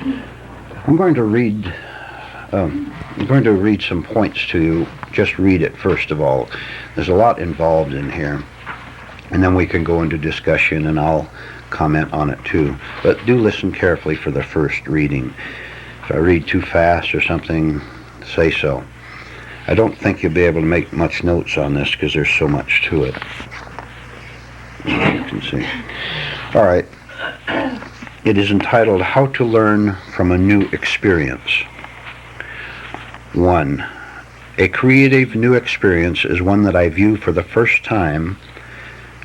I'm going to read some points to you. Just read it first of all. There's a lot involved in here, and then we can go into discussion, and I'll comment on it too. But do listen carefully for the first reading. If I read too fast or something, say so. I don't think you'll be able to make much notes on this because there's so much to it. You can see. All right. It is entitled, How to Learn from a New Experience. 1. A creative new experience is one that I view for the first time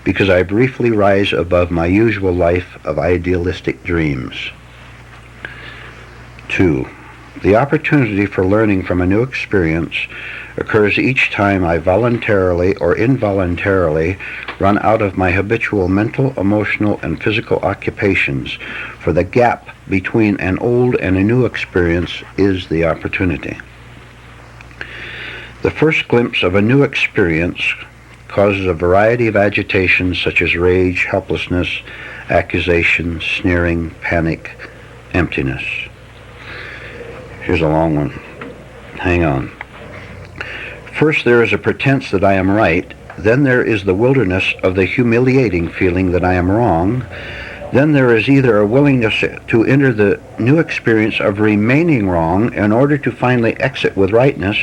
because I briefly rise above my usual life of idealistic dreams. 2. The opportunity for learning from a new experience occurs each time I voluntarily or involuntarily run out of my habitual mental, emotional, and physical occupations, for the gap between an old and a new experience is the opportunity. The first glimpse of a new experience causes a variety of agitations such as rage, helplessness, accusation, sneering, panic, emptiness. Here's a long one. Hang on. First there is a pretense that I am right. Then there is the wilderness of the humiliating feeling that I am wrong. Then there is either a willingness to enter the new experience of remaining wrong in order to finally exit with rightness,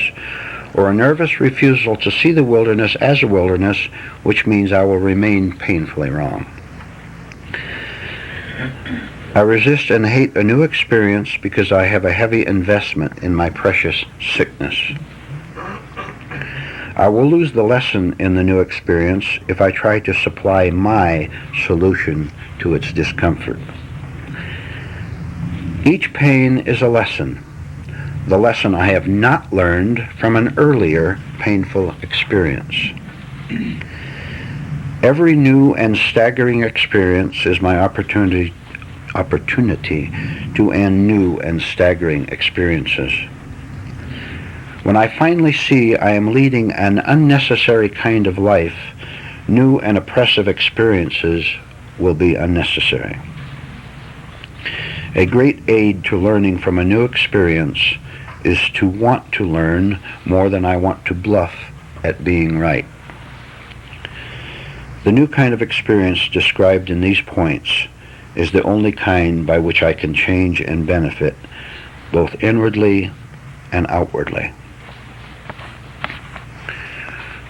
or a nervous refusal to see the wilderness as a wilderness, which means I will remain painfully wrong. I resist and hate a new experience because I have a heavy investment in my precious sickness. I will lose the lesson in the new experience if I try to supply my solution to its discomfort. Each pain is a lesson, the lesson I have not learned from an earlier painful experience. Every new and staggering experience is my opportunity to end new and staggering experiences. When I finally see I am leading an unnecessary kind of life, new and oppressive experiences will be unnecessary. A great aid to learning from a new experience is to want to learn more than I want to bluff at being right. The new kind of experience described in these points is the only kind by which I can change and benefit, both inwardly and outwardly.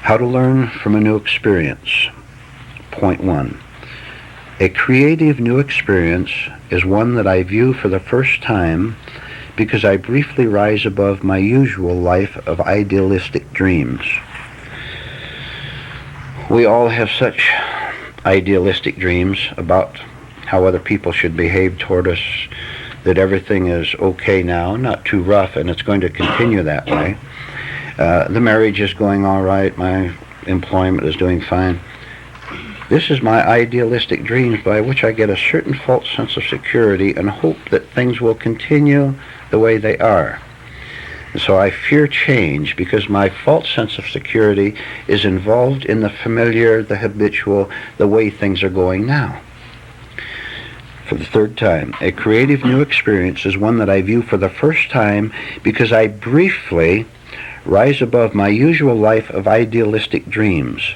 How to learn from a new experience. Point 1. A creative new experience is one that I view for the first time because I briefly rise above my usual life of idealistic dreams. We all have such idealistic dreams about how other people should behave toward us, that everything is okay now, not too rough, and it's going to continue that way. The marriage is going all right, my employment is doing fine. This is my idealistic dreams by which I get a certain false sense of security and hope that things will continue the way they are. And so I fear change because my false sense of security is involved in the familiar, the habitual, the way things are going now. For the third time, a creative new experience is one that I view for the first time because I briefly rise above my usual life of idealistic dreams.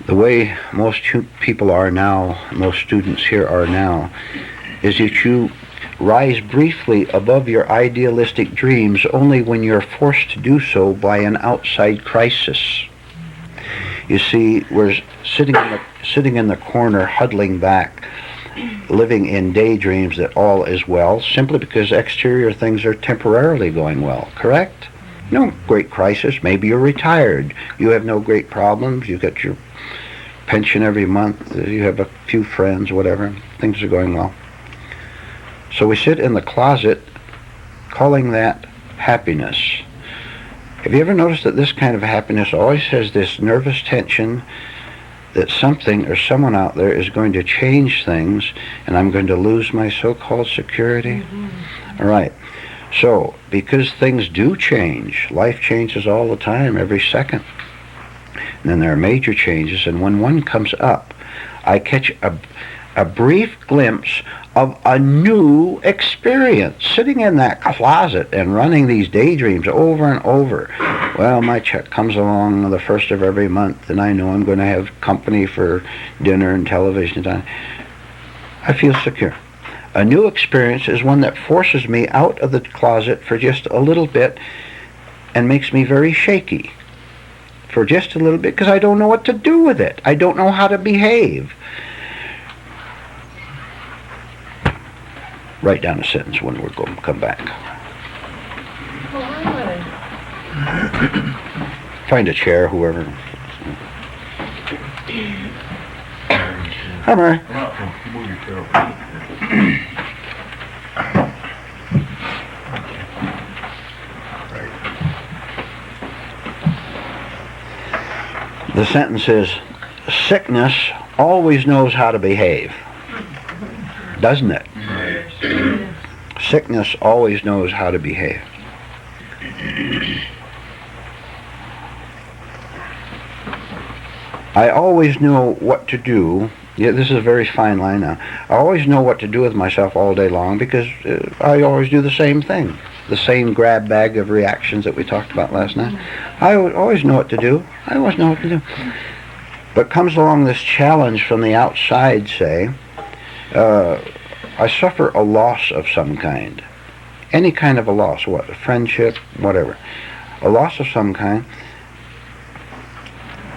The way most people are now, most students here are now, is that you rise briefly above your idealistic dreams only when you're forced to do so by an outside crisis. You see, we're sitting in the corner, huddling back, living in daydreams that all is well, simply because exterior things are temporarily going well, correct? No great crisis. Maybe you're retired. You have no great problems. You get your pension every month. You have a few friends, whatever. Things are going well. So we sit in the closet calling that happiness. Have you ever noticed that this kind of happiness always has this nervous tension that something or someone out there is going to change things and I'm going to lose my so-called security? Mm-hmm. All right. So, because things do change, life changes all the time, every second. And then there are major changes, and when one comes up, I catch a brief glimpse of a new experience. Sitting in that closet and running these daydreams over and over. Well, my check comes along on the first of every month, and I know I'm going to have company for dinner and television time. I feel secure. A new experience is one that forces me out of the closet for just a little bit and makes me very shaky for just a little bit because I don't know what to do with it. I don't know how to behave. Write down a sentence when we're going to come back. Find a chair, whoever. Hi, Mary. The sentence is, sickness always knows how to behave. Doesn't it? Sickness always knows how to behave. I always know what to do. Yeah, this is a very fine line now. I always know what to do with myself all day long because I always do the same thing. The same grab bag of reactions that we talked about last night. I always know what to do. I always know what to do. But comes along this challenge from the outside, say, I suffer a loss of some kind. Any kind of a loss, what, a friendship, whatever. A loss of some kind.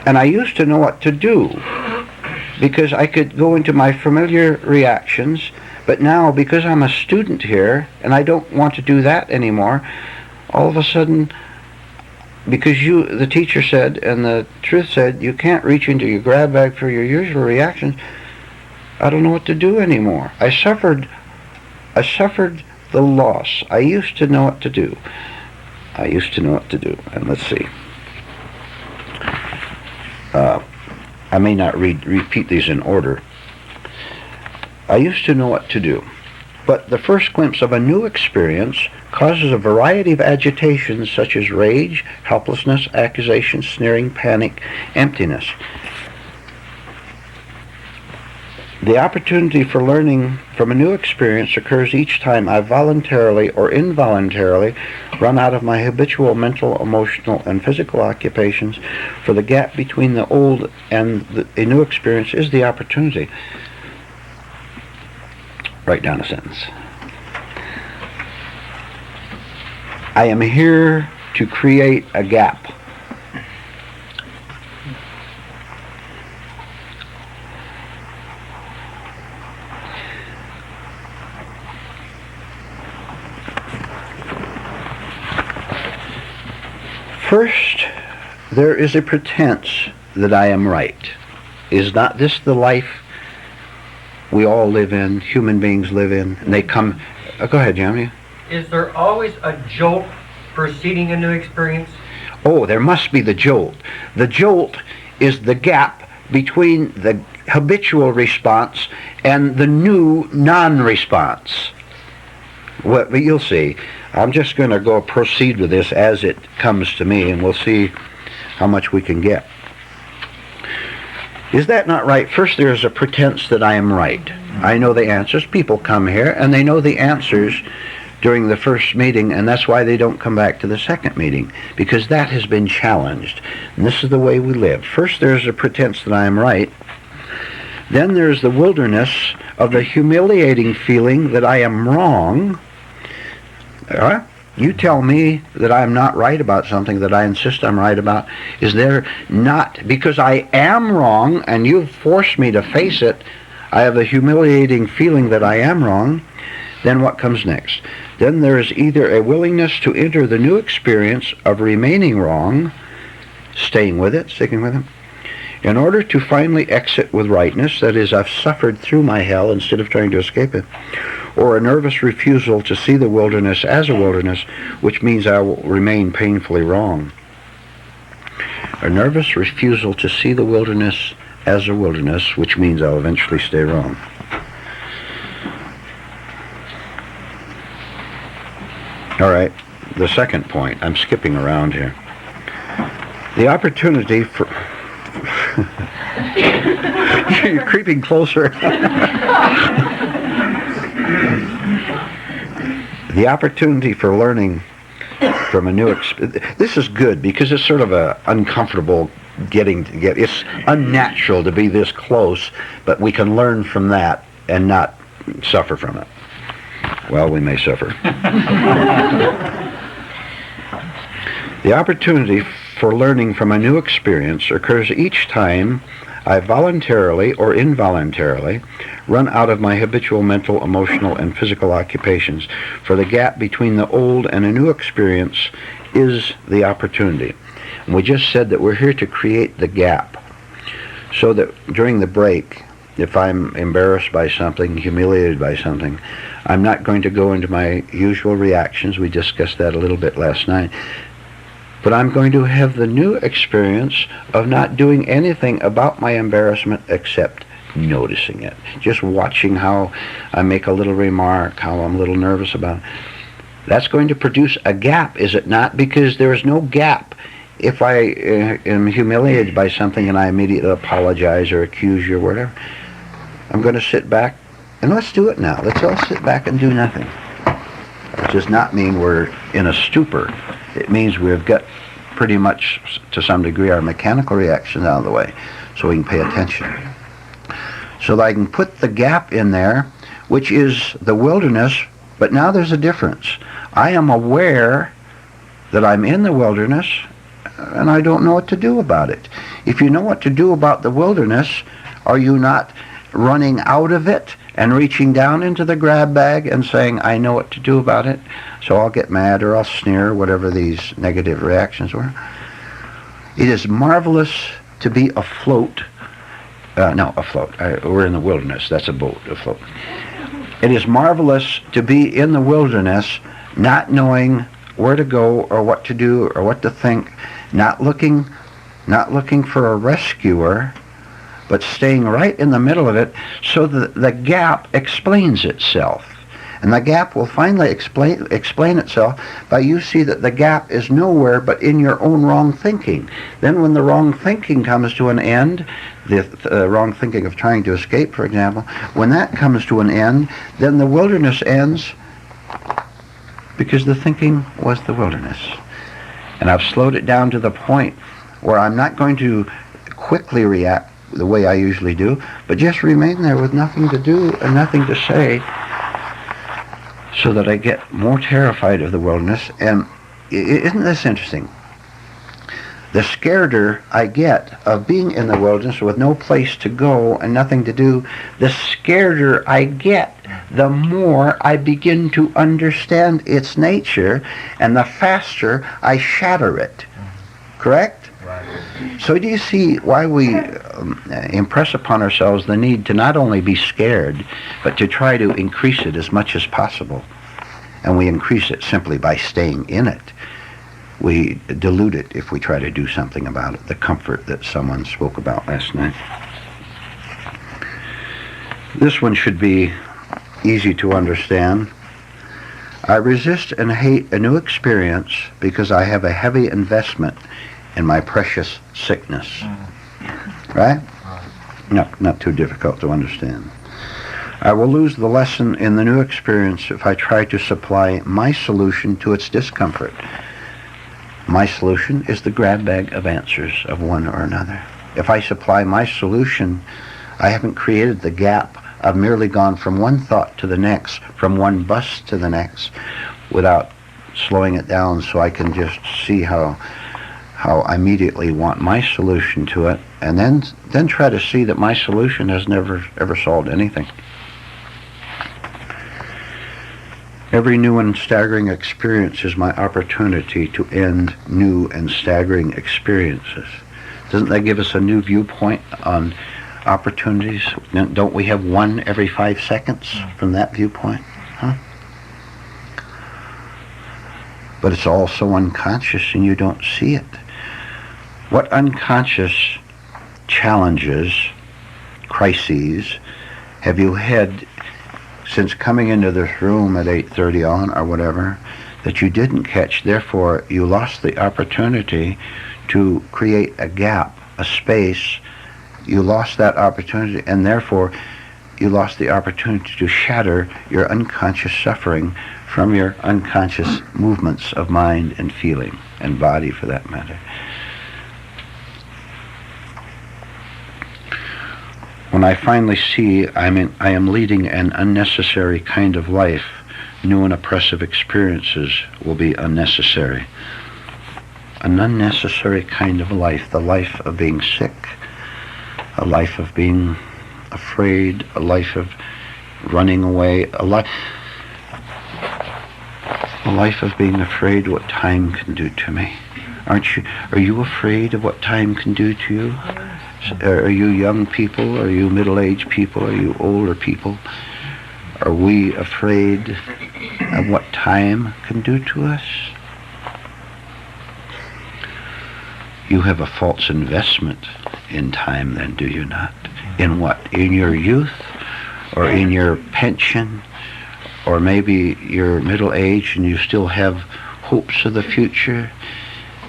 And I used to know what to do because I could go into my familiar reactions, but now because I'm a student here and I don't want to do that anymore, all of a sudden, because the teacher said and the truth said you can't reach into your grab bag for your usual reactions, I don't know what to do anymore. I suffered the loss. I used to know what to do. And let's see. I may not repeat these in order. I used to know what to do. But the first glimpse of a new experience causes a variety of agitations such as rage, helplessness, accusation, sneering, panic, emptiness. The opportunity for learning from a new experience occurs each time I voluntarily or involuntarily run out of my habitual mental, emotional, and physical occupations, for the gap between the old and a new experience is the opportunity. Write down a sentence. I am here to create a gap. First, there is a pretense that I am right. Is not this the life we all live in, human beings live in, and they come... go ahead, Jeremy. Is there always a jolt preceding a new experience? Oh, there must be the jolt. The jolt is the gap between the habitual response and the new non-response. Well, you'll see. I'm just going to proceed with this as it comes to me, and we'll see how much we can get. Is that not right? First, there is a pretense that I am right. I know the answers. People come here, and they know the answers during the first meeting, and that's why they don't come back to the second meeting, because that has been challenged. And this is the way we live. First, there's a pretense that I am right. Then there's the wilderness of the humiliating feeling that I am wrong. You tell me that I'm not right about something that I insist I'm right about. Is there not, because I am wrong and you've forced me to face it, I have a humiliating feeling that I am wrong. Then what comes next? Then there is either a willingness to enter the new experience of remaining wrong, staying with it, sticking with it, in order to finally exit with rightness, that is, I've suffered through my hell instead of trying to escape it, or a nervous refusal to see the wilderness as a wilderness, which means I will remain painfully wrong. A nervous refusal to see the wilderness as a wilderness, which means I'll eventually stay wrong. All right, the second point. I'm skipping around here. The opportunity for... You're creeping closer. The opportunity for learning from a new this is good because it's sort of a uncomfortable it's unnatural to be this close, but we can learn from that and not suffer from it. Well, we may suffer. The opportunity for learning from a new experience occurs each time I voluntarily or involuntarily run out of my habitual mental, emotional, and physical occupations, for the gap between the old and a new experience is the opportunity. And we just said that we're here to create the gap, so that during the break, if I'm embarrassed by something, humiliated by something, I'm not going to go into my usual reactions. We discussed that a little bit last night. But I'm going to have the new experience of not doing anything about my embarrassment except noticing it. Just watching how I make a little remark, how I'm a little nervous about it. That's going to produce a gap, is it not? Because there is no gap. If I am humiliated by something and I immediately apologize or accuse you or whatever, I'm going to sit back and let's do it now. Let's all sit back and do nothing. It does not mean we're in a stupor. It means we've got pretty much, to some degree, our mechanical reactions out of the way so we can pay attention. So that I can put the gap in there, which is the wilderness, but now there's a difference. I am aware that I'm in the wilderness and I don't know what to do about it. If you know what to do about the wilderness, are you not running out of it and reaching down into the grab bag and saying, I know what to do about it, so I'll get mad or I'll sneer, whatever these negative reactions were? It is marvelous to be afloat. Afloat. We're in the wilderness. That's a boat, afloat. It is marvelous to be in the wilderness, not knowing where to go or what to do or what to think, not looking for a rescuer, but staying right in the middle of it, so that the gap explains itself. And the gap will finally explain itself by you see that the gap is nowhere but in your own wrong thinking. Then when the wrong thinking comes to an end, the wrong thinking of trying to escape, for example, when that comes to an end, then the wilderness ends, because the thinking was the wilderness. And I've slowed it down to the point where I'm not going to quickly react the way I usually do, but just remain there with nothing to do and nothing to say, so that I get more terrified of the wilderness. And isn't this interesting? The scareder I get of being in the wilderness with no place to go and nothing to do, the scareder I get, the more I begin to understand its nature, and the faster I shatter it. Correct? So do you see why we impress upon ourselves the need to not only be scared, but to try to increase it as much as possible? And we increase it simply by staying in it. We dilute it if we try to do something about it, the comfort that someone spoke about last night. This one should be easy to understand. I resist and hate a new experience because I have a heavy investment in my precious sickness. Right? No, not too difficult to understand. I will lose the lesson in the new experience if I try to supply my solution to its discomfort. My solution is the grab bag of answers of one or another. If I supply my solution, I haven't created the gap. I've merely gone from one thought to the next, from one bus to the next, without slowing it down so I can just see how I immediately want my solution to it, and then try to see that my solution has never ever solved anything. Every new and staggering experience is my opportunity to end new and staggering experiences. Doesn't that give us a new viewpoint on opportunities? Don't we have one every 5 seconds from that viewpoint? Huh? But it's all so unconscious and you don't see it. What unconscious challenges, crises, have you had since coming into this room at 8:30 on or whatever that you didn't catch? Therefore, you lost the opportunity to create a gap, a space. You lost that opportunity, and therefore you lost the opportunity to shatter your unconscious suffering from your unconscious movements of mind and feeling, and body for that matter. When I finally see I am leading an unnecessary kind of life, new and oppressive experiences will be unnecessary. An unnecessary kind of life, the life of being sick, a life of being afraid, a life of running away, a life of being afraid what time can do to me. Are you afraid of what time can do to you? Are you young people? Are you middle-aged people? Are you older people? Are we afraid of what time can do to us? You have a false investment in time then, do you not? In what? In your youth? Or in your pension? Or maybe you're middle age and you still have hopes of the future,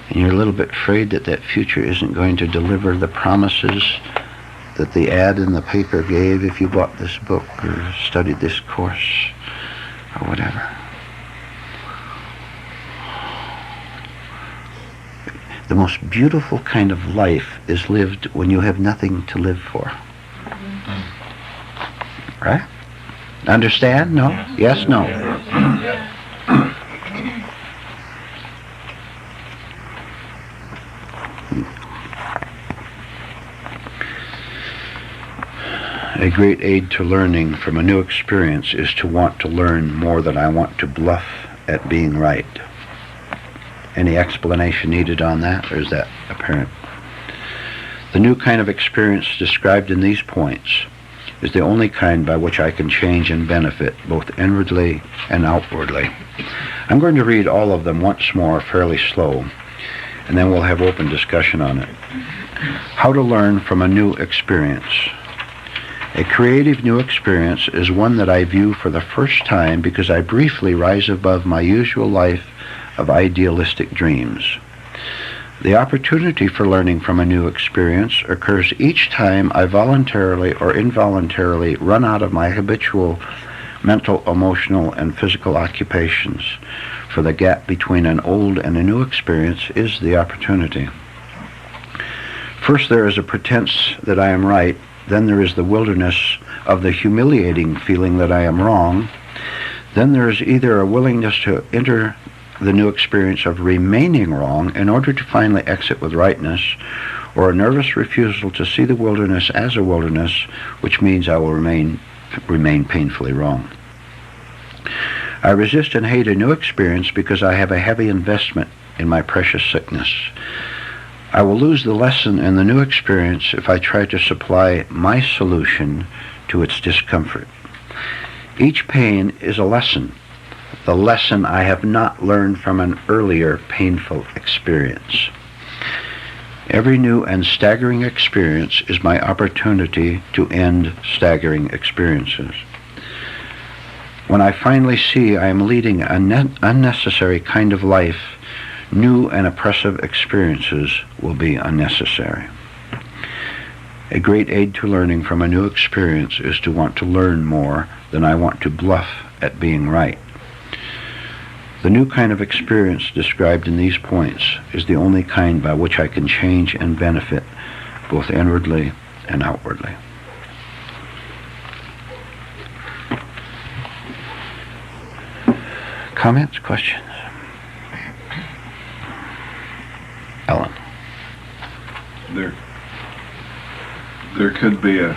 and you're a little bit afraid that that future isn't going to deliver the promises that the ad in the paper gave if you bought this book or studied this course or whatever. The most beautiful kind of life is lived when you have nothing to live for. Right? Understand? No? Yes? No? A great aid to learning from a new experience is to want to learn more than I want to bluff at being right. Any explanation needed on that, or is that apparent? The new kind of experience described in these points is the only kind by which I can change and benefit, both inwardly and outwardly. I'm going to read all of them once more, fairly slow, and then we'll have open discussion on it. How to learn from a new experience. A creative new experience is one that I view for the first time because I briefly rise above my usual life of idealistic dreams. The opportunity for learning from a new experience occurs each time I voluntarily or involuntarily run out of my habitual mental, emotional, and physical occupations. For the gap between an old and a new experience is the opportunity. First, there is a pretense that I am right. Then there is the wilderness of the humiliating feeling that I am wrong. Then there is either a willingness to enter the new experience of remaining wrong in order to finally exit with rightness, or a nervous refusal to see the wilderness as a wilderness, which means I will remain painfully wrong. I resist and hate a new experience because I have a heavy investment in my precious sickness. I will lose the lesson in the new experience if I try to supply my solution to its discomfort. Each pain is a lesson, the lesson I have not learned from an earlier painful experience. Every new and staggering experience is my opportunity to end staggering experiences. When I finally see I am leading an unnecessary kind of life, new and oppressive experiences will be unnecessary. A great aid to learning from a new experience is to want to learn more than I want to bluff at being right. The new kind of experience described in these points is the only kind by which I can change and benefit, both inwardly and outwardly. Comments, questions? Ellen. There could be a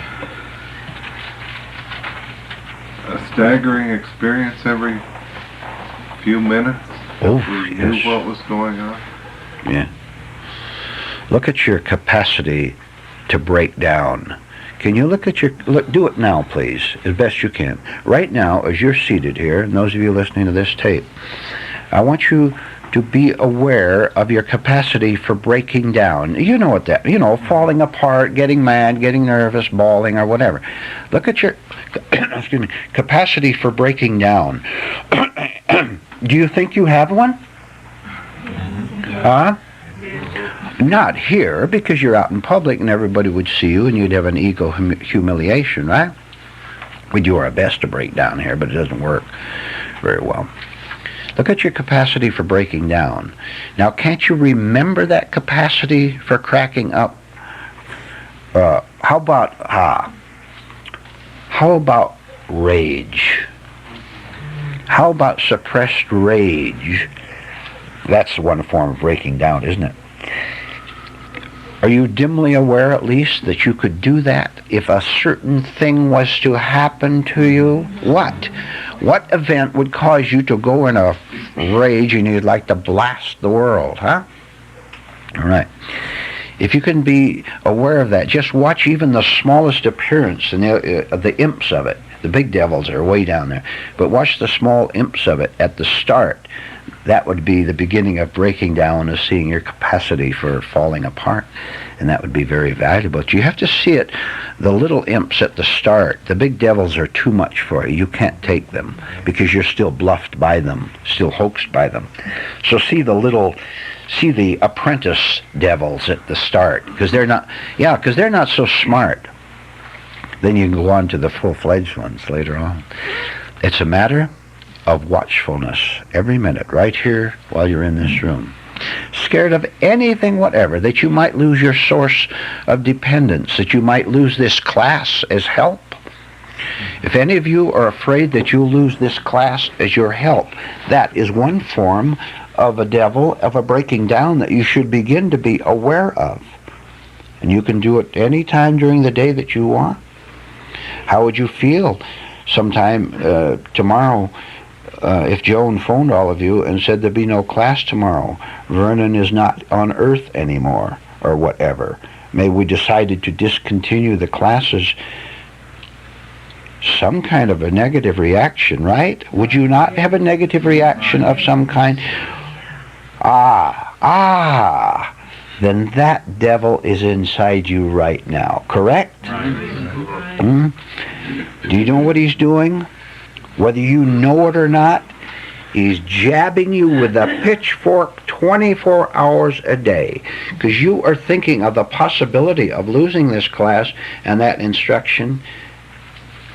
staggering experience every few minutes. Oh, we knew yes. what was going on. Yeah. Look at your capacity to break down. Can you look, do it now, please, as best you can. Right now, as you're seated here, and those of you listening to this tape, I want you to be aware of your capacity for breaking down. You know what that, falling apart, getting mad, getting nervous, bawling, or whatever. Look at your capacity for breaking down. Do you think you have one? Huh? Not here, because you're out in public and everybody would see you and you'd have an ego humiliation, right? We do our best to break down here, but it doesn't work very well. Look at your capacity for breaking down. Now, can't you remember that capacity for cracking up? How about rage? How about suppressed rage? That's one form of breaking down, isn't it? Are you dimly aware, at least, that you could do that if a certain thing was to happen to you? What? What event would cause you to go in a rage and you'd like to blast the world, huh? All right. If you can be aware of that, just watch even the smallest appearance and the imps of it. The big devils are way down there. But watch the small imps of it at the start. That would be the beginning of breaking down, of seeing your capacity for falling apart. And that would be very valuable. But you have to see it, the little imps at the start. The big devils are too much for you. You can't take them because you're still bluffed by them, still hoaxed by them. So see the apprentice devils at the start, because they're not so smart. Then you can go on to the full-fledged ones later on. It's a matter of watchfulness every minute, right here while you're in this room. Scared of anything whatever, that you might lose your source of dependence, that you might lose this class as help. If any of you are afraid that you'll lose this class as your help, that is one form of a devil, of a breaking down that you should begin to be aware of. And you can do it any time during the day that you want. How would you feel sometime tomorrow if Joan phoned all of you and said there'd be no class tomorrow? Vernon is not on Earth anymore, or whatever. Maybe we decided to discontinue the classes. Some kind of a negative reaction, right? Would you not have a negative reaction of some kind? Then that devil is inside you right now, correct? Do you know what he's doing? Whether you know it or not, he's jabbing you with a pitchfork 24 hours a day, because you are thinking of the possibility of losing this class and that instruction.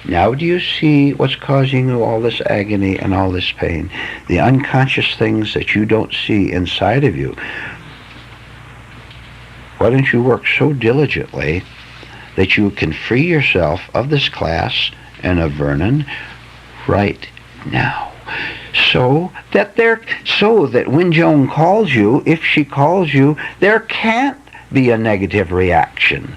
Now do you see what's causing you all this agony and all this pain? The unconscious things that you don't see inside of you. Why don't you work so diligently that you can free yourself of this class and of Vernon right now? So that when Joan calls you, if she calls you, there can't be a negative reaction,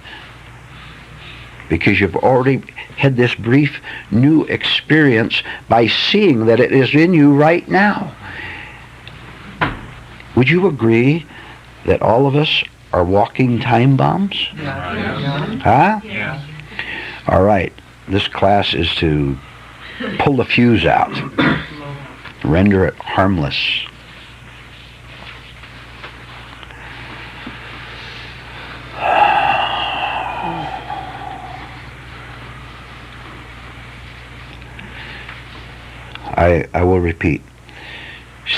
because you've already had this brief new experience by seeing that it is in you right now. Would you agree that all of us are walking time bombs? Yeah. Huh? Yeah. All right. This class is to pull the fuse out, render it harmless. I will repeat.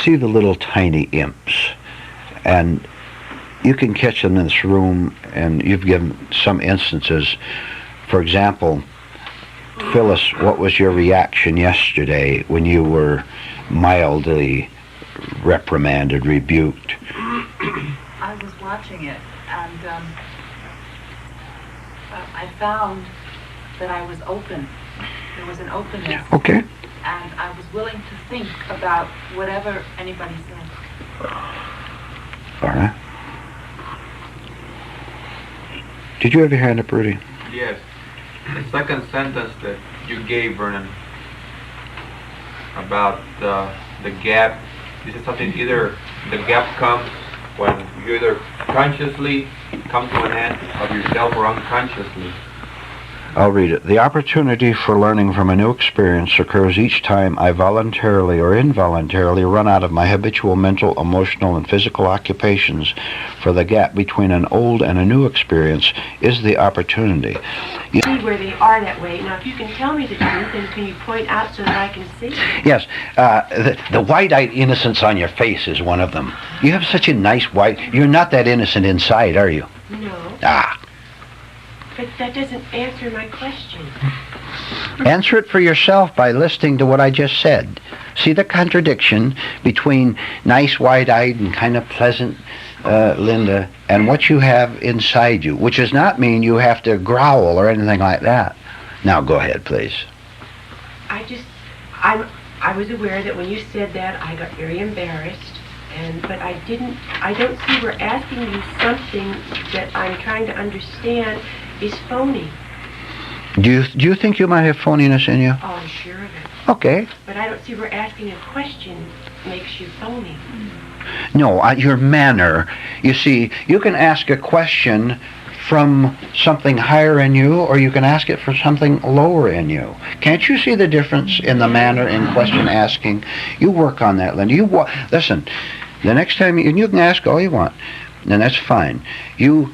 See the little tiny imps, and you can catch them in this room, and you've given some instances. For example, Phyllis, what was your reaction yesterday when you were mildly reprimanded, rebuked? I was watching it, and I found that I was open. There was an openness. Okay. And I was willing to think about whatever anybody said. All right. Did you have your hand up, Rudy? Yes. The second sentence that you gave, Vernon, about the gap, you said something, either the gap comes when you either consciously come to an end of yourself or unconsciously. I'll read it. The opportunity for learning from a new experience occurs each time I voluntarily or involuntarily run out of my habitual mental, emotional, and physical occupations. For the gap between an old and a new experience is the opportunity. See where they are that way. Now, if you can tell me the truth, then can you point out so that I can see? Yes, the wide-eyed innocence on your face is one of them. You have such a nice white... You're not that innocent inside, are you? No. Ah. But that doesn't answer my question. Answer it for yourself by listening to what I just said. See the contradiction between nice, wide-eyed, and kind of pleasant Linda and what you have inside you, which does not mean you have to growl or anything like that. Now go ahead, please. I was aware that when you said that, I got very embarrassed, but I don't see we're asking you something that I'm trying to understand is phony. Do you think you might have phoniness in you? Oh, I'm sure of it. Okay. But I don't see we're asking a question makes you phony. No, your manner. You see, you can ask a question from something higher in you, or you can ask it for something lower in you. Can't you see the difference in the manner in question asking? You work on that, Linda. Listen, the next time, and you can ask all you want, and that's fine. You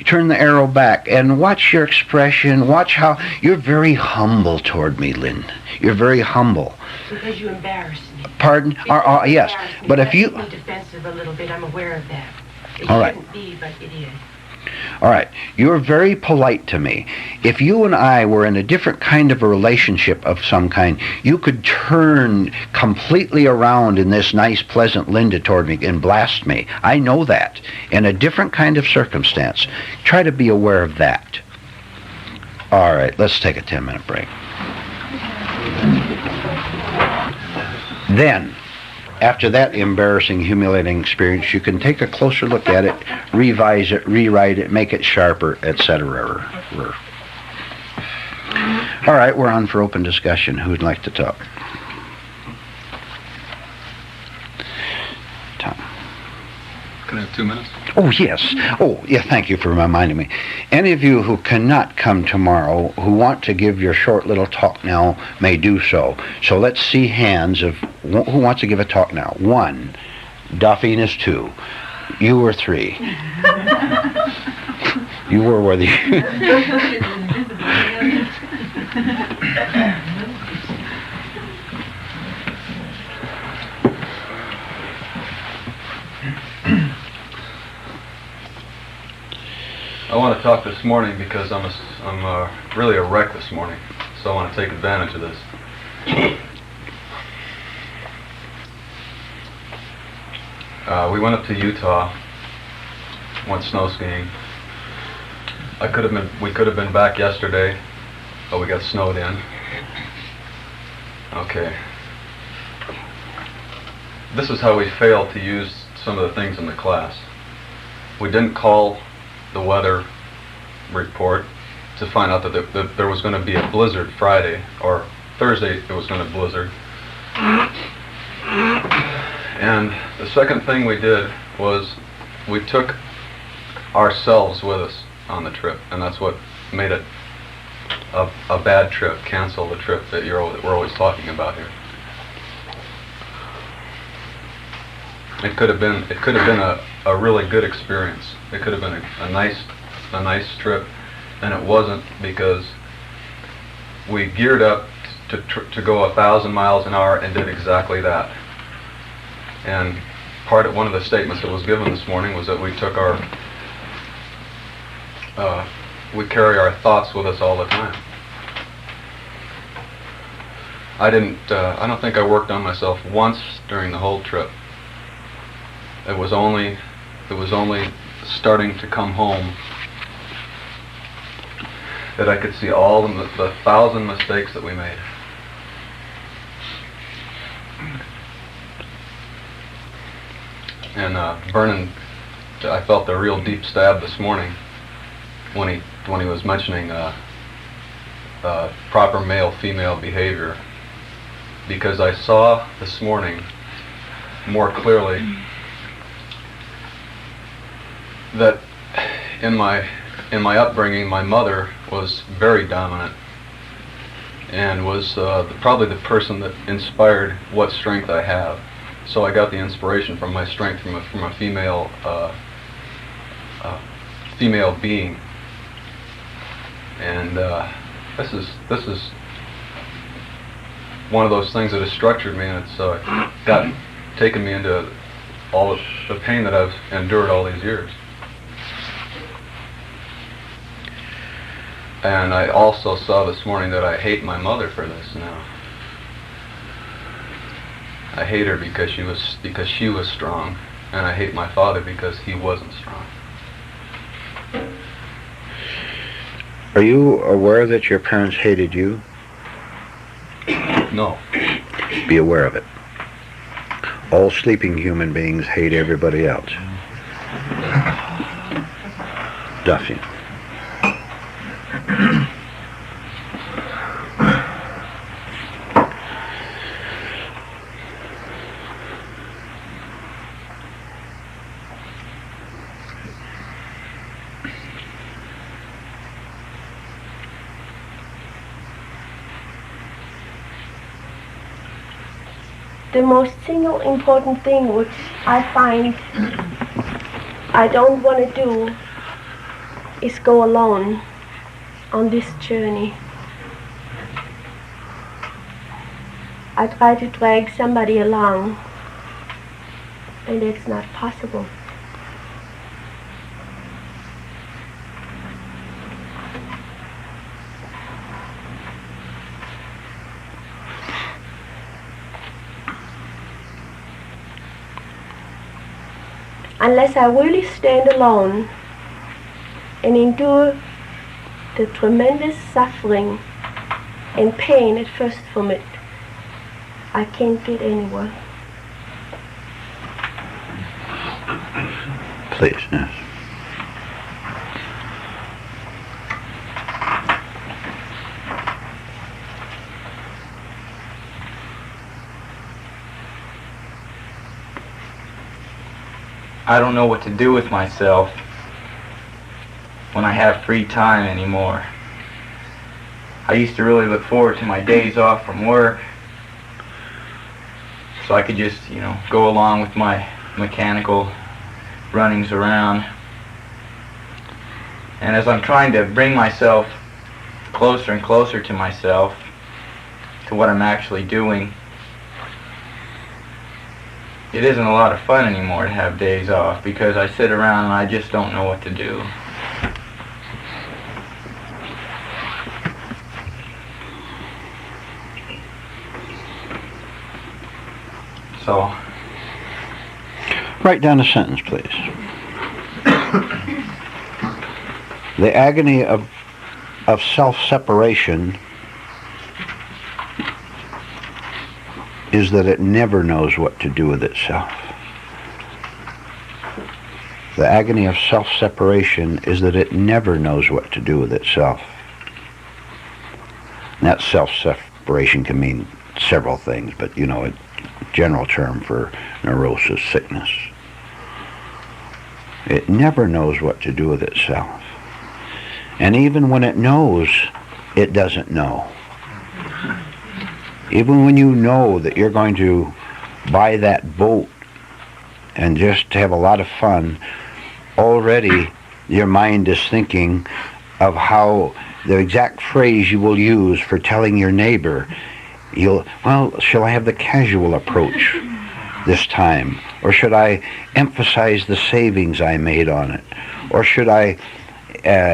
turn the arrow back and watch your expression. Watch how you're very humble toward me, Lynn. You're very humble. Because you embarrass me. Pardon? Yes, but if you... That makes me defensive a little bit. I'm aware of that. It all right. shouldn't be, but it is. All right, you're very polite to me. If you and I were in a different kind of a relationship of some kind, you could turn completely around in this nice, pleasant Linda toward me and blast me. I know that. In a different kind of circumstance. Try to be aware of that. All right, let's take a 10-minute break. Then, after that embarrassing, humiliating experience, you can take a closer look at it, revise it, rewrite it, make it sharper, etc. All right, we're on for open discussion. Who'd like to talk? Tom. Can I have 2 minutes? Oh, yes. Oh, yeah, thank you for reminding me. Any of you who cannot come tomorrow, who want to give your short little talk now, may do so. So let's see hands of who wants to give a talk now. 1. Duffine is 2. You were 3. You were worthy. I want to talk this morning because I'm really a wreck this morning, so I want to take advantage of this. We went up to Utah, went snow skiing. We could have been back yesterday, but we got snowed in. Okay. This is how we failed to use some of the things in the class. We didn't call the weather report to find out that there was going to be a blizzard Friday, or Thursday it was going to blizzard. And the second thing we did was we took ourselves with us on the trip, and that's what made it a bad trip, cancel the trip that we're always talking about here. It could have been a really good experience. It could have been a nice trip, and it wasn't, because we geared up to go 1,000 miles an hour and did exactly that. And one of the statements that was given this morning was that we carry our thoughts with us all the time. I don't think I worked on myself once during the whole trip. It was only starting to come home that I could see all the 1,000 mistakes that we made. And Vernon, I felt a real deep stab this morning when he was mentioning proper male-female behavior, because I saw this morning more clearly that in my upbringing, my mother was very dominant and was probably the person that inspired what strength I have. So I got the inspiration from my strength from a female being, and this is one of those things that has structured me, and it's taken me into all the pain that I've endured all these years. And I also saw this morning that I hate my mother for this now. I hate her because she was strong, and I hate my father because he wasn't strong. Are you aware that your parents hated you? No. Be aware of it. All sleeping human beings hate everybody else. Duffy. The most single important thing which I find I don't want to do is go alone on this journey. I try to drag somebody along, and it's not possible. Unless I really stand alone and endure the tremendous suffering and pain at first from it, I can't get anywhere. Please, yes. I don't know what to do with myself when I have free time anymore. I used to really look forward to my days off from work so I could just, go along with my mechanical runnings around. And as I'm trying to bring myself closer and closer to myself, to what I'm actually doing, it isn't a lot of fun anymore to have days off because I sit around and I just don't know what to do. So, Write down a sentence, please. The agony of self-separation is that it never knows what to do with itself. The agony of self-separation is that it never knows what to do with itself. And that self-separation can mean several things, but a general term for neurosis, sickness. It never knows what to do with itself. And even when it knows, it doesn't know. Even when you know that you're going to buy that boat and just have a lot of fun, already your mind is thinking of how the exact phrase you will use for telling your neighbor, shall I have the casual approach this time? Or should I emphasize the savings I made on it? Or should I,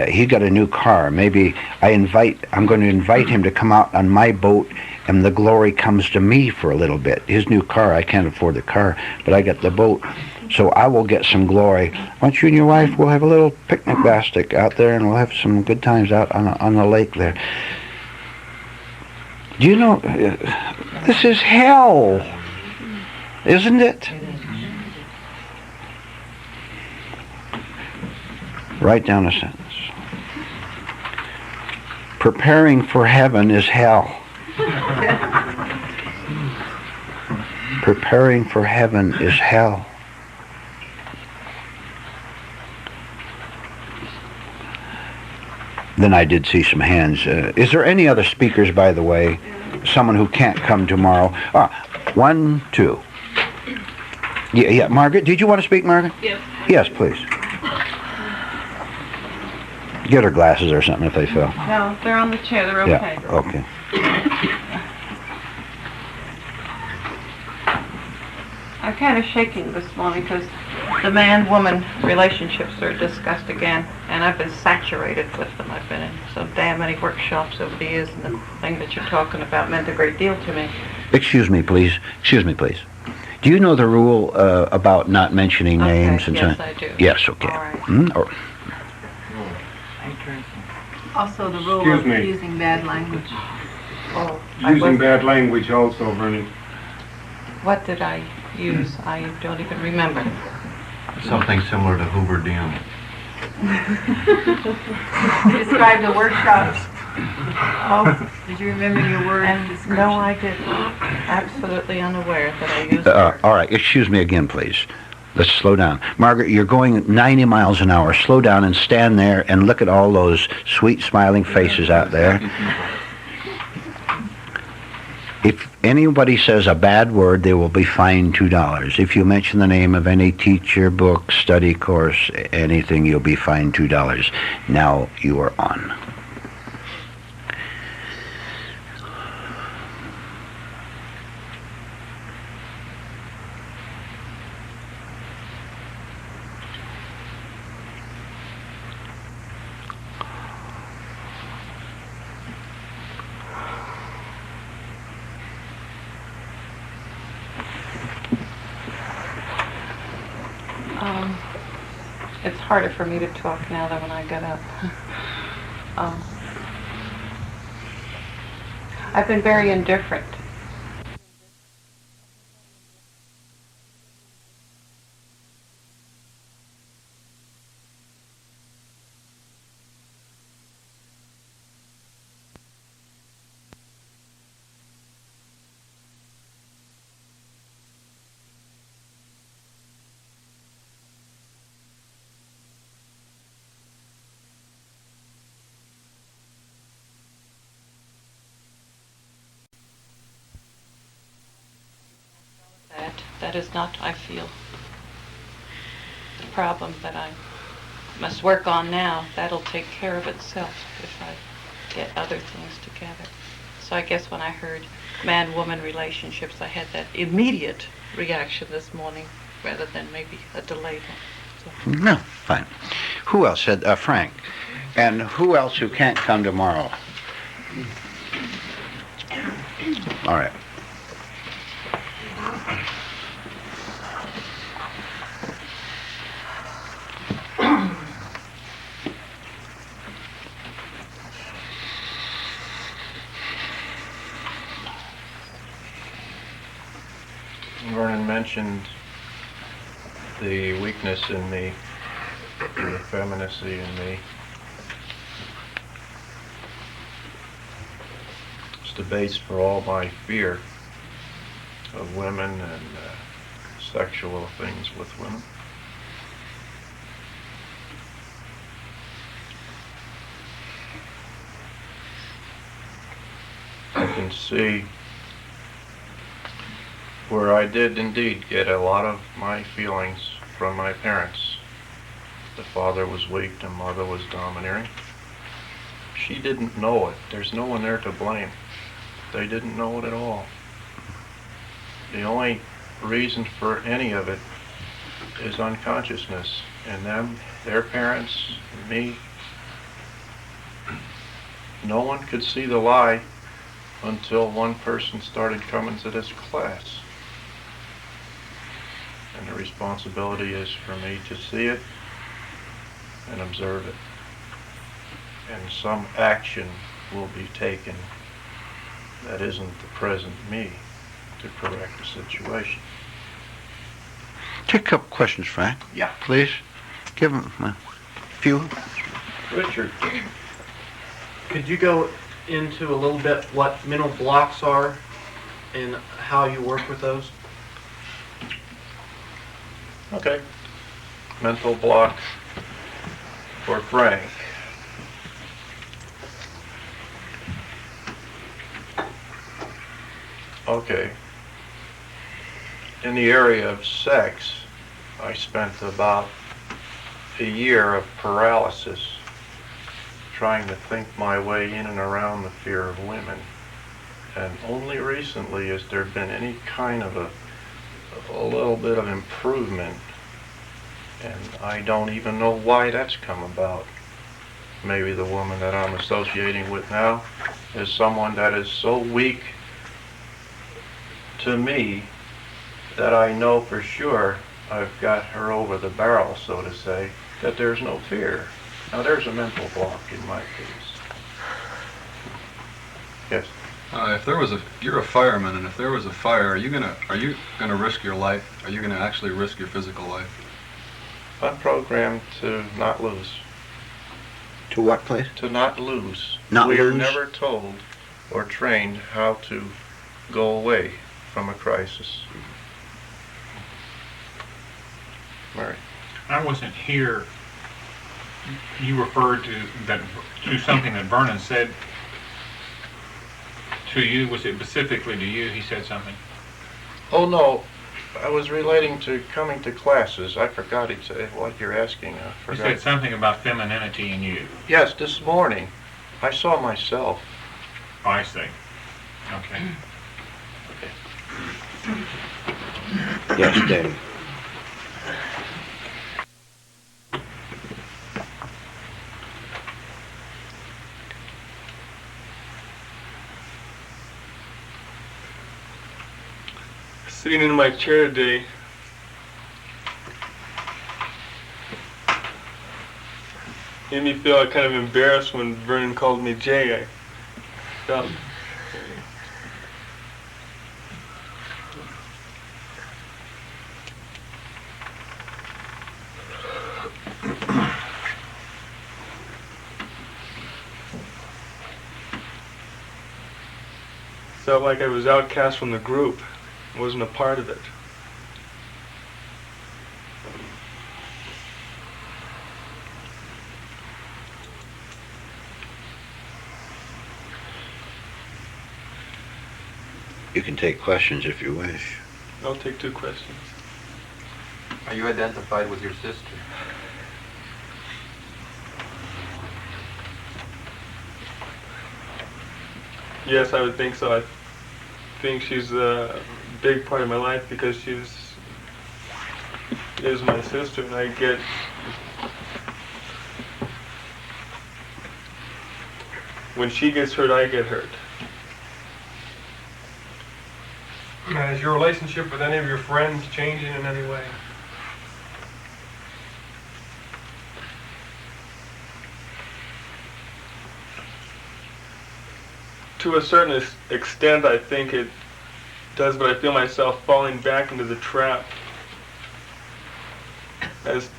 he got a new car, maybe I'm going to invite him to come out on my boat and the glory comes to me for a little bit. His new car, I can't afford the car, but I got the boat, so I will get some glory. Why don't you and your wife, we'll have a little picnic basket out there and we'll have some good times out on the lake there. Do you know, this is hell, isn't it? Write down a sentence. Preparing for heaven is hell. Preparing for heaven is hell. Then I did see some hands. Is there any other speakers, by the way? Someone who can't come tomorrow? 1, 2. Yeah, Margaret, did you want to speak, Margaret? Yes. Yes, please. Get her glasses or something if they fell. No, they're on the chair. They're okay. Yeah, okay. I'm kind of shaking this morning because The man-woman relationships are discussed again, and I've been saturated with them. I've been in so damn many workshops over the years, and the thing that you're talking about meant a great deal to me. Excuse me, please. Excuse me, please. Do you know the rule about not mentioning names? Okay, yes, I do. Yes, okay. All right. Also, the rule Excuse of me. using bad language. Oh, Using bad language also, Vernon. What did I use? I don't even remember. Something similar to Hoover Dam. Describe the workshops. Oh, Did you remember your word description? no, I didn't. Absolutely unaware that I used words. All right, excuse me again, please. Let's slow down. Margaret, you're going 90 miles an hour. Slow down and stand there and look at all those sweet, smiling faces out there. If anybody says a bad word, they will be fined $2. If you mention the name of any teacher, book, study course, anything, you'll be fined $2. Now you are on. It's harder for me to talk now than when I got up. I've been very indifferent. That is not, I feel, the problem that I must work on now. That'll take care of itself if I get other things together. So I guess when I heard man-woman relationships, I had that immediate reaction this morning rather than maybe a delayed one. So. No, fine. Who else said, Frank? And who else who can't come tomorrow? All right. Vernon mentioned the weakness in me, the effeminacy in me. It's the base for all my fear of women and sexual things with women. I can see where I did indeed get a lot of my feelings from my parents. The father was weak, the mother was domineering. She didn't know it. There's no one there to blame. They didn't know it at all. The only reason for any of it is unconsciousness in them, their parents, me. No one could see the lie until one person started coming to this class. And the responsibility is for me to see it and observe it. And some action will be taken that isn't the present me to correct the situation. Take a couple questions, Frank. Yeah. Please. Give them a few. Richard, could you go into a little bit what mental blocks are and how you work with those? Okay. Mental block for Frank. Okay. In the area of sex, I spent about a year of paralysis trying to think my way in and around the fear of women. And only recently has there been any kind of a little bit of improvement And I don't even know why that's come about. Maybe the woman that I'm associating with now is someone that is so weak to me that I know for sure I've got her over the barrel, so to say, that there's no fear. Now there's a mental block in my case. Yes. You're a fireman, and if there was a fire, are you gonna risk your life? Are you gonna actually risk your physical life? I'm programmed to not lose. To what place? To not lose. Not we are lose? never told or trained how to go away from a crisis. Mary. I wasn't here. You referred to something that Vernon said to you. Was it specifically to you? He said something. Oh no, I was relating to coming to classes. I forgot what you're asking. I He forgot. said something about femininity in you. Yes, this morning I saw myself. Oh, I see. Okay. Yes, Dave. Sitting in my chair today, made me feel kind of embarrassed when Vernon called me Jay. I felt felt like I was outcast from the group. Wasn't a part of it. You can take questions if you wish. I'll take 2 questions. Are you identified with your sister? Yes, I would think so. I think she's a big part of my life because she is my sister, and I get when she gets hurt, I get hurt. Is your relationship with any of your friends changing in any way? To a certain extent, I think it does, but I feel myself falling back into the trap as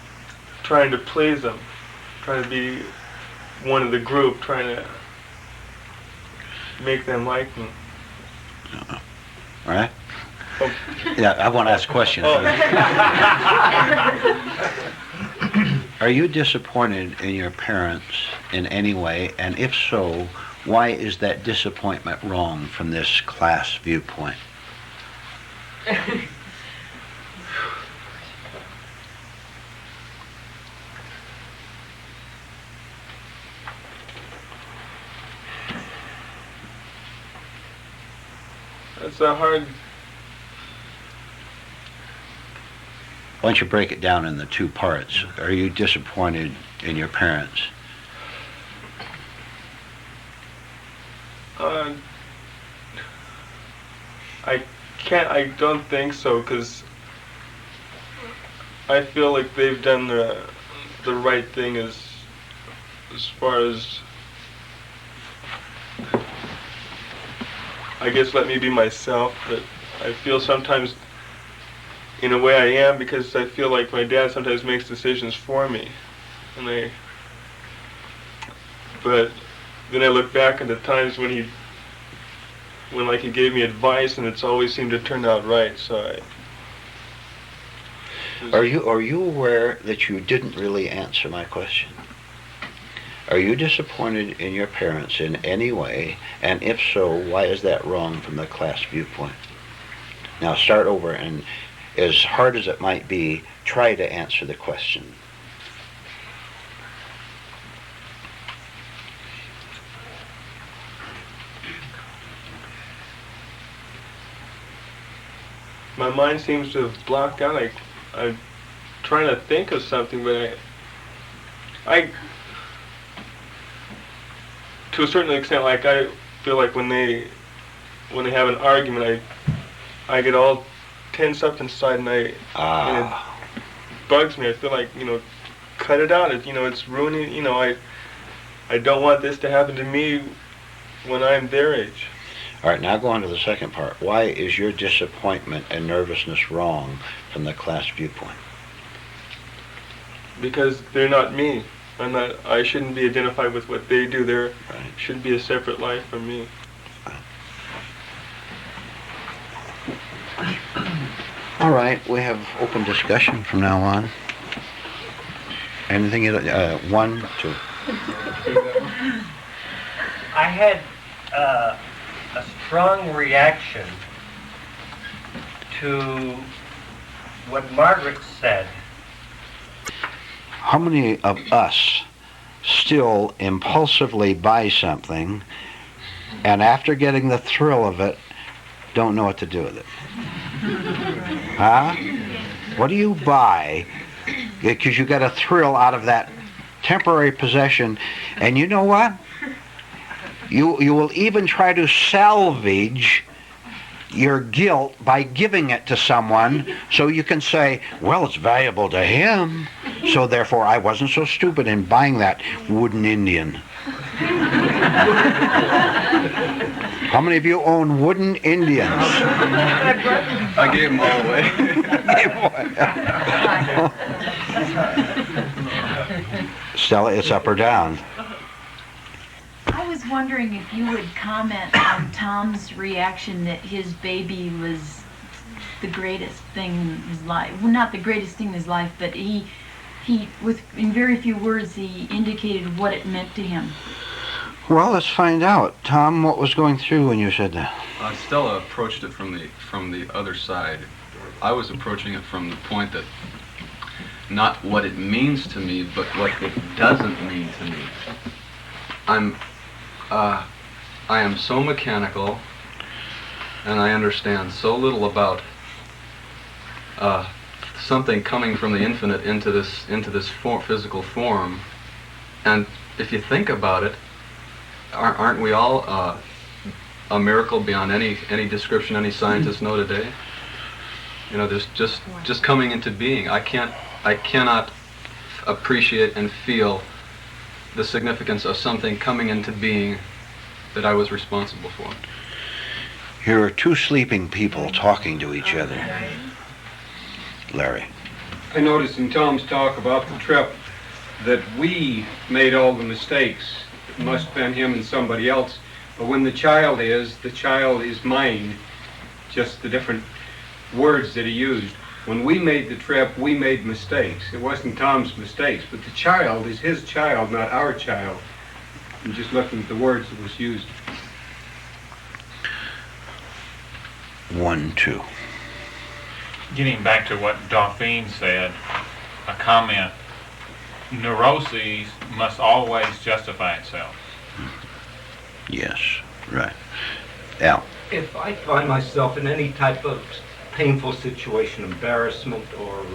trying to please them, trying to be one of the group, trying to make them like me. All right? Oh. Yeah, I want to ask a question. Are you disappointed in your parents in any way? And if so, why is that disappointment wrong from this class viewpoint? That's a hard. Why don't you break it down into 2 parts? Are you disappointed in your parents? I don't think so, because I feel like they've done the right thing as far as, I guess, let me be myself, but I feel sometimes in a way I am, because I feel like my dad sometimes makes decisions for me, but then I look back at the times when he gave me advice, and it's always seemed to turn out right. So Are you aware that you didn't really answer my question? Are you disappointed in your parents in any way? And if so, why is that wrong from the class viewpoint? Now start over, and as hard as it might be, try to answer the question. my mind seems to have blocked out. I trying to think of something, but I to a certain extent, like I feel like when they have an argument, I get all tense up inside, and it bugs me. I feel like, cut it out. It's ruining. I don't want this to happen to me when I'm their age. All right, now go on to the second part. Why is your disappointment and nervousness wrong from the class viewpoint? Because they're not me. I shouldn't be identified with what they do. There should be a separate life from me. All right, we have open discussion from now on. Anything, 1, 2. I had a strong reaction to what Margaret said. How many of us still impulsively buy something and after getting the thrill of it, don't know what to do with it? Huh? What do you buy? Because you got a thrill out of that temporary possession, and you know what? You will even try to salvage your guilt by giving it to someone so you can say, well, it's valuable to him, so therefore I wasn't so stupid in buying that wooden Indian. How many of you own wooden Indians? I gave them all away. Stella, it's up or down? I was wondering if you would comment on Tom's reaction that his baby was the greatest thing in his life. Well, not the greatest thing in his life, but he in very few words, he indicated what it meant to him. Well, let's find out. Tom, what was going through when you said that? Stella approached it from the other side. I was approaching it from the point that not what it means to me, but what it doesn't mean to me. I am so mechanical, and I understand so little about something coming from the infinite into this physical form. And if you think about it, aren't we all a miracle beyond any description any scientists know today? There's just coming into being. I cannot appreciate and feel the significance of something coming into being that I was responsible for. Here are two sleeping people talking to each other. Larry. I noticed in Tom's talk about the trip that we made all the mistakes. It must have been him and somebody else. But when the child is mine. Just the different words that he used. When we made the trip, we made mistakes. It wasn't Tom's mistakes, but the child is his child, not our child. I'm just looking at the words that was used. 1, 2. Getting back to what Dauphine said, a comment, neuroses must always justify itself. Yes, right. Al. If I find myself in any type of painful situation, embarrassment or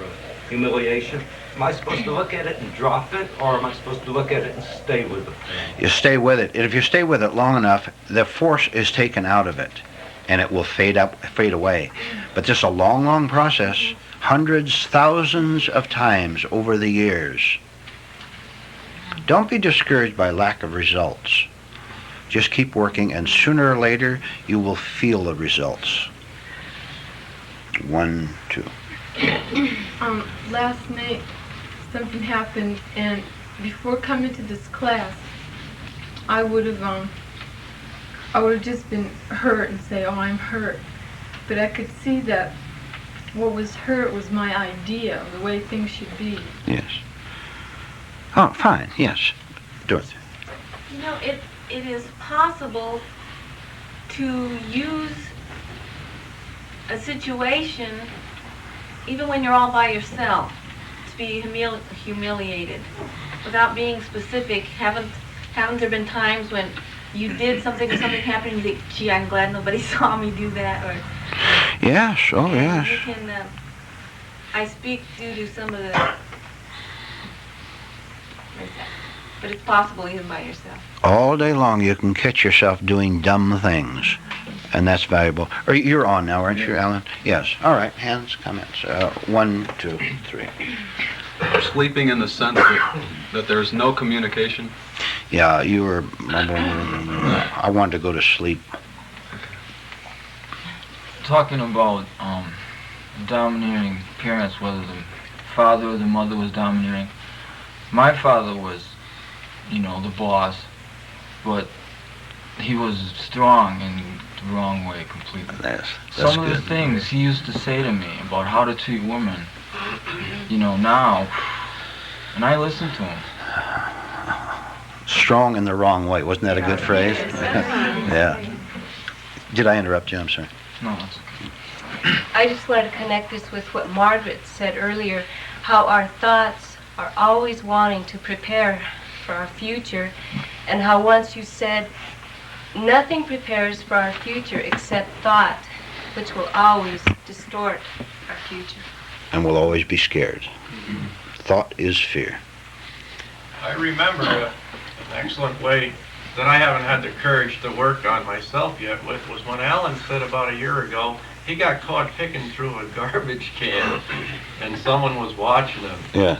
humiliation, am I supposed to look at it and drop it, or am I supposed to look at it and stay with it? You stay with it. And if you stay with it long enough, the force is taken out of it, and it will fade away. But this is a long, long process, hundreds, thousands of times over the years. Don't be discouraged by lack of results. Just keep working, and sooner or later, you will feel the results. 1, 2. Last night, something happened, and before coming to this class, I would have just been hurt and say, oh, I'm hurt. But I could see that what was hurt was my idea of the way things should be. Yes. Oh, fine, yes. Dorothy. It is possible to use a situation, even when you're all by yourself, to be humiliated, without being specific. Haven't there been times when you did something or something happened and you think, gee, I'm glad nobody saw me do that? Or yes, oh yes. you can, I speak due to some of the, but it's possible even by yourself. All day long you can catch yourself doing dumb things, and that's valuable. Or you're on now, aren't you, Alan? Yes. All right. Hands, comments. 1, 2, 3. Sleeping in the sense that there's no communication. Yeah, you were. I wanted to go to sleep. Talking about domineering parents, whether the father or the mother was domineering. My father was, the boss, but he was strong in the wrong way completely. That's Some of good. the things he used to say to me about how to treat women, now, and I listened to him. Strong in the wrong way. Wasn't that a good phrase? Yeah. Did I interrupt you? I'm sorry. No, that's okay. I just wanted to connect this with what Margaret said earlier, how our thoughts are always wanting to prepare for our future, and how once you said, nothing prepares for our future except thought, which will always distort our future. And we'll always be scared. Thought is fear. I remember an excellent way that I haven't had the courage to work on myself yet with was when Alan said about a year ago he got caught picking through a garbage can and someone was watching him. Yeah.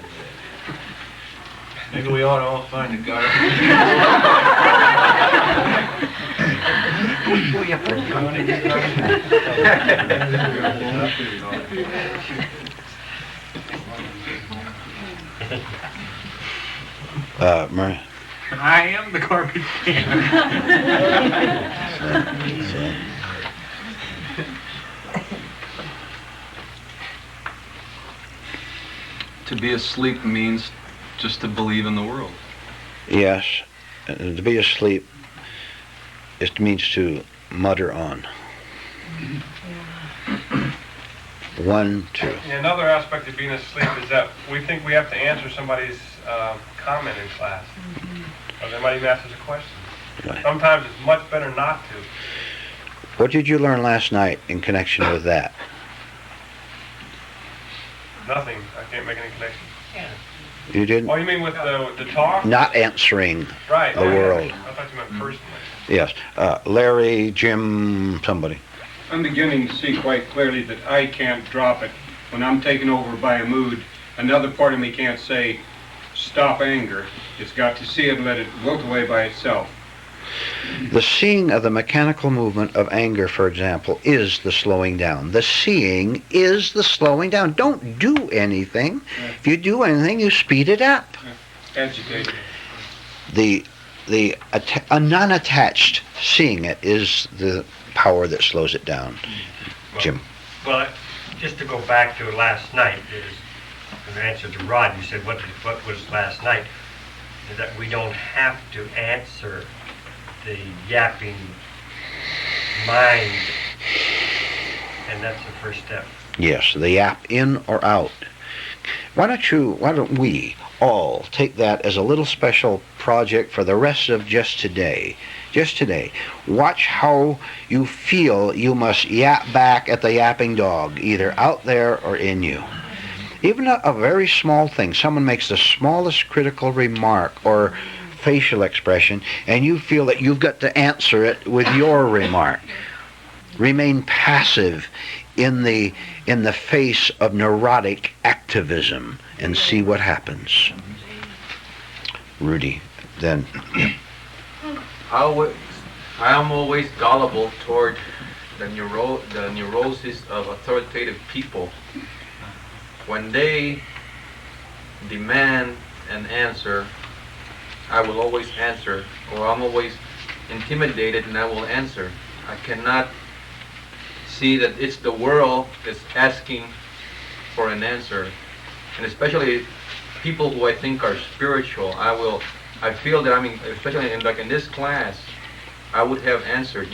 Maybe we ought to all find a garbage Murray. I am the garbage can. To be asleep means just to believe in the world. Yes. To be asleep, it means to mutter on. 1, 2. Another aspect of being asleep is that we think we have to answer somebody's comment in class. Or they might even ask us a question. Right. Sometimes it's much better not to. What did you learn last night in connection with that? Nothing. I can't make any connection. You didn't? Oh, you mean with the talk? Not answering Right. the world. I thought you meant personally. Yes. Larry, Jim, somebody. I'm beginning to see quite clearly that I can't drop it. When I'm taken over by a mood, another part of me can't say, stop anger. It's got to see it and let it wilt away by itself. The seeing of the mechanical movement of anger, for example, is the slowing down. The seeing is the slowing down. Don't do anything. If you do anything, you speed it up. Agitated. A non-attached seeing it is the power that slows it down. Jim. Well, just to go back to last night, is in answer to Rod, you said what was last night, is that we don't have to answer the yapping mind, and that's the first step. Yes, the yap in or out. Why don't we all take that as a little special project for the rest of just today? Just today. Watch how you feel you must yap back at the yapping dog, either out there or in you. Even a very small thing, someone makes the smallest critical remark or facial expression, and you feel that you've got to answer it with your remark. Remain passive in the face of neurotic activism and see what happens. Rudy, then. Yeah. I am always gullible toward the neurosis of authoritative people. When they demand an answer, I will always answer, or I'm always intimidated and I will answer. I cannot see that it's the world that's asking for an answer, and especially people who I think are spiritual. I feel that especially in this class, I would have answered,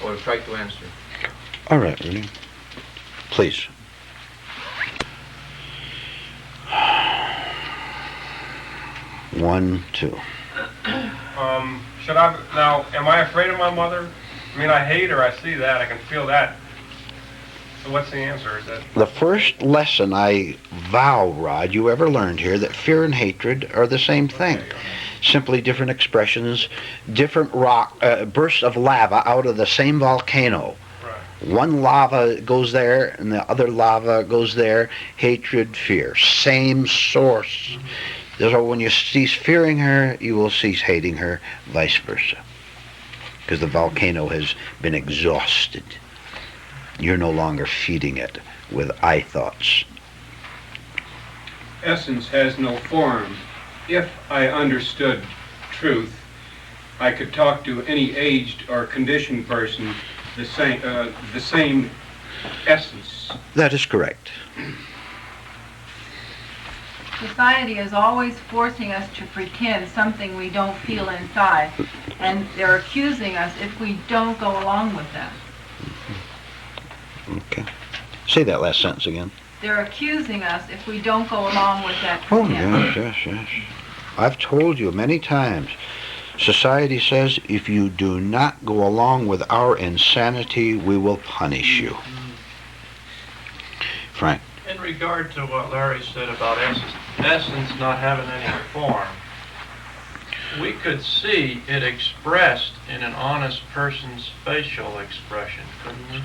or tried to answer. All right, Rudy. Please. One, two. Should I now? Am I afraid of my mother? I mean, I hate her. I see that. I can feel that. So what's the answer? Is that The first lesson I vow, Rod, you ever learned here, that fear and hatred are the same thing. Simply different expressions, different rock bursts of lava out of the same volcano. One lava goes there and the other lava goes there. Hatred, fear, same source. So when you cease fearing her, you will cease hating her, vice versa. Because the volcano has been exhausted. You're no longer feeding it with I thoughts. Essence has no form. If I understood truth, I could talk to any aged or conditioned person the same essence. That is correct. Society is always forcing us to pretend something we don't feel inside, and they're accusing us if we don't go along with them. Okay. Say that last sentence again. They're accusing us if we don't go along with that Oh, pretend. yes. I've told you many times. Society says if you do not go along with our insanity, we will punish you. Frank. In regard to what Larry said about essence not having any form, we could see it expressed in an honest person's facial expression, couldn't we?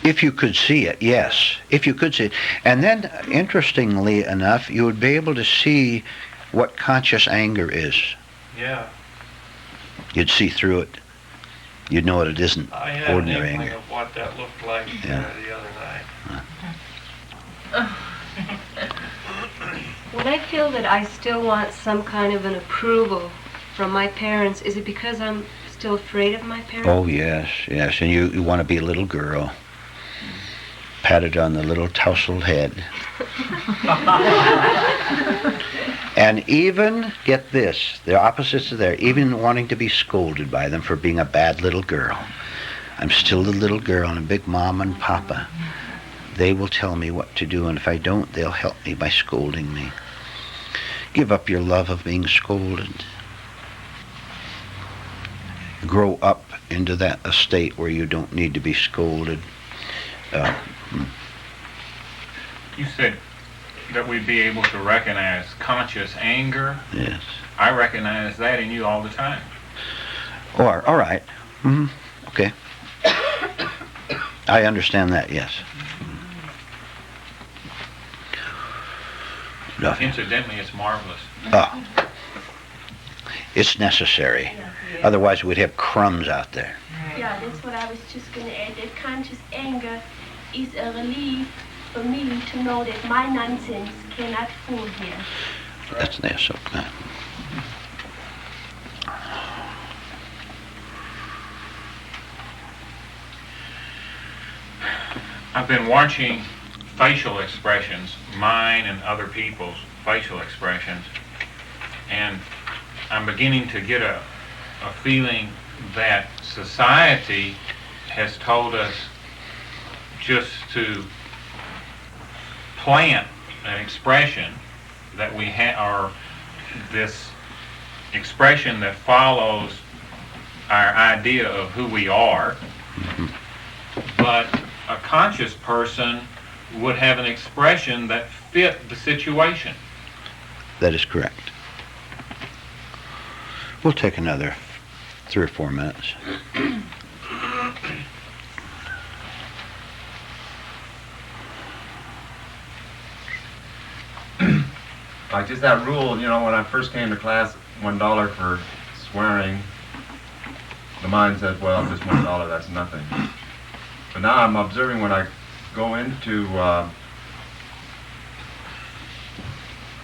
If you could see it, yes. If you could see it. And then, interestingly enough, you would be able to see what conscious anger is. Yeah. You'd see through it. You'd know it isn't I had an ordinary inkling anger. of what that looked like Yeah. the other night. When I feel that I still want some kind of an approval from my parents, is it because I'm still afraid of my parents? Oh, yes. And you want to be a little girl. Patted on the little tousled head. And even, get this, the opposites are there, even wanting to be scolded by them for being a bad little girl. I'm still the little girl, and Big Mom and Papa, they will tell me what to do, and if I don't, they'll help me by scolding me. Give up your love of being scolded. Grow up into that estate where you don't need to be scolded. You said that we'd be able to recognize conscious anger. Yes. I recognize that in you all the time. Or, all right. Okay. I understand that, yes. Nothing. Incidentally, it's marvelous. It's necessary. Otherwise, we'd have crumbs out there. Yeah, that's what I was just going to add. That conscious anger is a relief for me to know that my nonsense cannot fool him. That's there, so good. I've been watching facial expressions, mine and other people's facial expressions, and I'm beginning to get a feeling that society has told us just to plant an expression that we have, or this expression that follows our idea of who we are, but a conscious person would have an expression that fit the situation. That is correct. We'll take another 3 or 4 minutes. Like just that rule, when I first came to class, $1 for swearing, the mind said, well, just $1, that's nothing. But now I'm observing when I go into,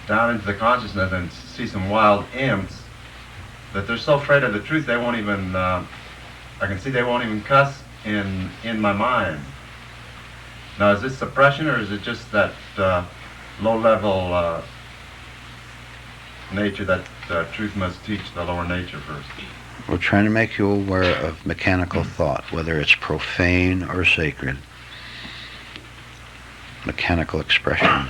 down into the consciousness and see some wild imps, that they're so afraid of the truth they won't even, I can see they won't even cuss in my mind. Now is this suppression or is it just that low-level nature that truth must teach the lower nature first? We're trying to make you aware of mechanical thought, whether it's profane or sacred. Mechanical expressions.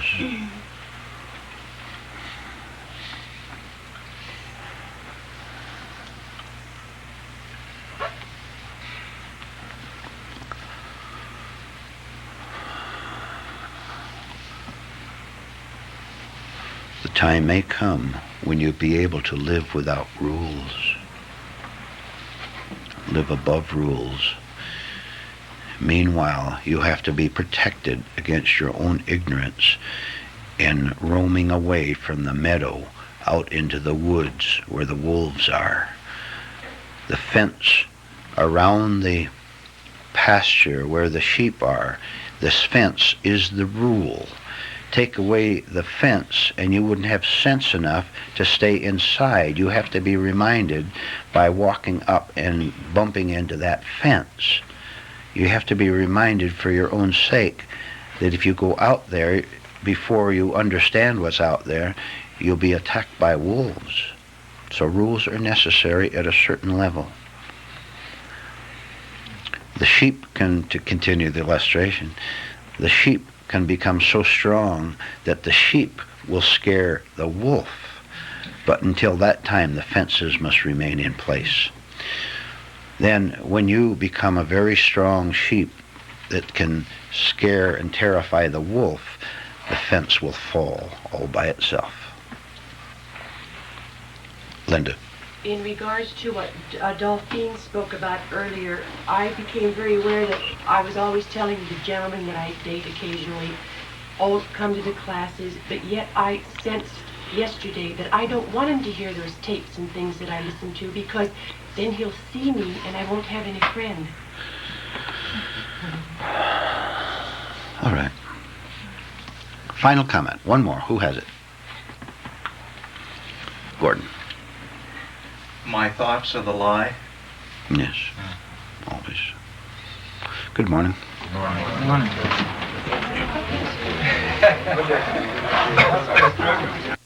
time may come when you'll be able to live without rules, live above rules. Meanwhile, you have to be protected against your own ignorance in roaming away from the meadow out into the woods where the wolves are. The fence around the pasture where the sheep are, this fence is the rule. Take away the fence and you wouldn't have sense enough to stay inside. You have to be reminded by walking up and bumping into that fence. You have to be reminded for your own sake that if you go out there before you understand what's out there, you'll be attacked by wolves. So rules are necessary at a certain level. The sheep can, to continue the illustration, the sheep can become so strong that the sheep will scare the wolf. But until that time, the fences must remain in place. Then when you become a very strong sheep that can scare and terrify the wolf, the fence will fall all by itself. Linda. In regards to what Dolphine spoke about earlier, I became very aware that I was always telling the gentlemen that I date occasionally, oh, come to the classes, but yet I sensed yesterday that I don't want him to hear those tapes and things that I listen to, because then he'll see me and I won't have any friend. All right. Final comment. One more. Who has it? Gordon. My thoughts are the lie. Yes. Always. Good morning. Good morning. Good morning.